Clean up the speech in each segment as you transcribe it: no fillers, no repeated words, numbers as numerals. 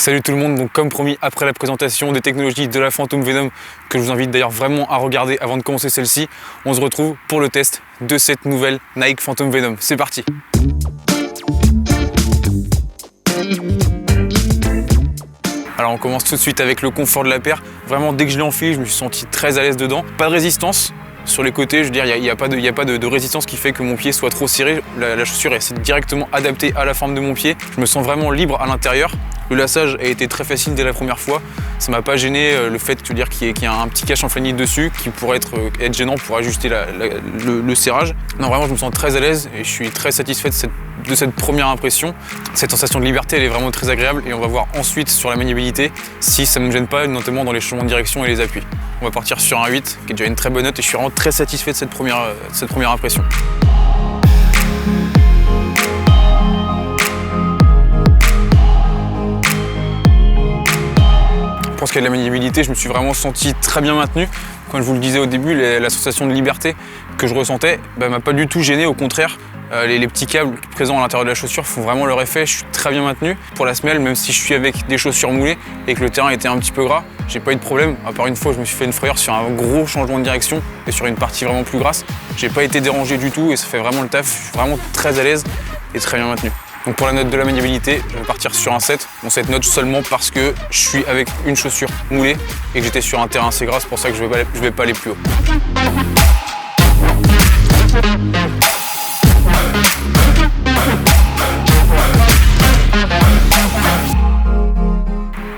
Salut tout le monde, donc comme promis, après la présentation des technologies de la Phantom Venom, que je vous invite d'ailleurs vraiment à regarder avant de commencer celle-ci, on se retrouve pour le test de cette nouvelle Nike Phantom Venom. C'est parti! Alors on commence tout de suite avec le confort de la paire. Vraiment, dès que je l'ai enfilé, je me suis senti très à l'aise dedans. Pas de résistance sur les côtés, je veux dire, il n'y a pas de résistance qui fait que mon pied soit trop serré. La chaussure est directement adaptée à la forme de mon pied. Je me sens vraiment libre à l'intérieur. Le lassage a été très facile dès la première fois. Ça m'a pas gêné le fait qu'il y a un petit cache enflammé dessus qui pourrait être gênant pour ajuster le serrage. Non, vraiment, je me sens très à l'aise et je suis très satisfait de cette première impression. Cette sensation de liberté, elle est vraiment très agréable et on va voir ensuite sur la maniabilité si ça ne me gêne pas, notamment dans les changements de direction et les appuis. On va partir sur un 8, qui est déjà une très bonne note et je suis vraiment très satisfait de cette première impression. Pour ce qui est de la maniabilité, je me suis vraiment senti très bien maintenu. Comme je vous le disais au début, la sensation de liberté que je ressentais m'a pas du tout gêné, au contraire. Les petits câbles présents à l'intérieur de la chaussure font vraiment leur effet, je suis très bien maintenu. Pour la semelle, même si je suis avec des chaussures moulées et que le terrain était un petit peu gras, j'ai pas eu de problème. À part une fois, je me suis fait une frayeur sur un gros changement de direction et sur une partie vraiment plus grasse. J'ai pas été dérangé du tout et ça fait vraiment le taf. Je suis vraiment très à l'aise et très bien maintenu. Donc pour la note de la maniabilité, je vais partir sur un 7. Bon, cette note seulement parce que je suis avec une chaussure moulée et que j'étais sur un terrain assez gras, c'est pour ça que je vais pas aller plus haut.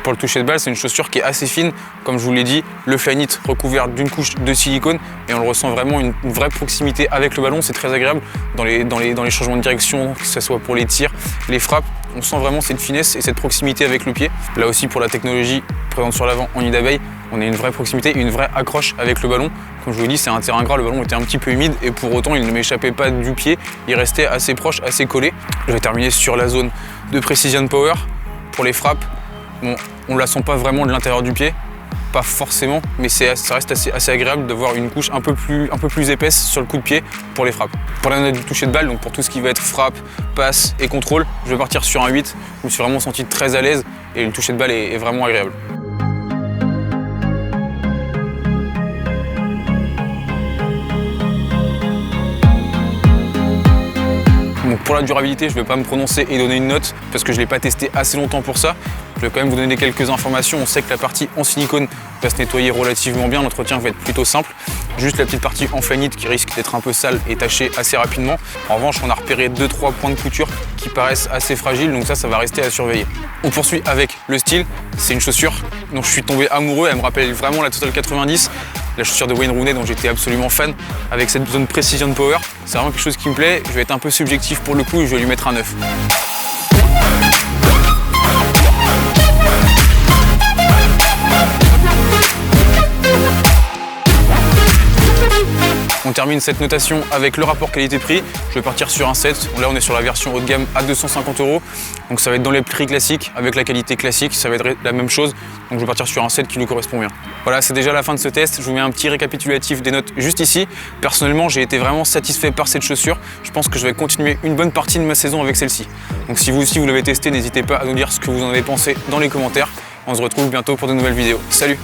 Pour le toucher de balle, c'est une chaussure qui est assez fine, comme je vous l'ai dit, le Flyknit recouvert d'une couche de silicone et on le ressent vraiment une vraie proximité avec le ballon, c'est très agréable dans les changements de direction, que ce soit pour les tirs, les frappes, on sent vraiment cette finesse et cette proximité avec le pied. Là aussi pour la technologie présente sur l'avant en nid d'abeille, on a une vraie proximité et une vraie accroche avec le ballon. Comme je vous l'ai dit, c'est un terrain gras, le ballon était un petit peu humide et pour autant il ne m'échappait pas du pied, il restait assez proche, assez collé. Je vais terminer sur la zone de Precision Power pour les frappes. Bon, on ne la sent pas vraiment de l'intérieur du pied, pas forcément, mais ça reste assez agréable d'avoir une couche un peu plus épaisse sur le coup de pied pour les frappes. Pour la note du toucher de balle, donc pour tout ce qui va être frappe, passe et contrôle, je vais partir sur un 8. Je me suis vraiment senti très à l'aise et le toucher de balle est vraiment agréable. Donc pour la durabilité, je ne vais pas me prononcer et donner une note parce que je ne l'ai pas testé assez longtemps pour ça. Je vais quand même vous donner quelques informations. On sait que la partie en silicone va se nettoyer relativement bien, l'entretien va être plutôt simple. Juste la petite partie en Flyknit qui risque d'être un peu sale et tachée assez rapidement. En revanche, on a repéré 2-3 points de couture qui paraissent assez fragiles, donc ça va rester à surveiller. On poursuit avec le style. C'est une chaussure dont je suis tombé amoureux, elle me rappelle vraiment la Total 90. La chaussure de Wayne Rooney dont j'étais absolument fan, avec cette zone Precision Power. C'est vraiment quelque chose qui me plaît, je vais être un peu subjectif pour le coup et je vais lui mettre un 9. On termine cette notation avec le rapport qualité-prix. Je vais partir sur un 7. Là, on est sur la version haut de gamme à 250 €. Donc ça va être dans les prix classiques, avec la qualité classique, ça va être la même chose. Donc je vais partir sur un 7 qui nous correspond bien. Voilà, c'est déjà la fin de ce test. Je vous mets un petit récapitulatif des notes juste ici. Personnellement, j'ai été vraiment satisfait par cette chaussure. Je pense que je vais continuer une bonne partie de ma saison avec celle-ci. Donc si vous aussi vous l'avez testé, n'hésitez pas à nous dire ce que vous en avez pensé dans les commentaires. On se retrouve bientôt pour de nouvelles vidéos. Salut!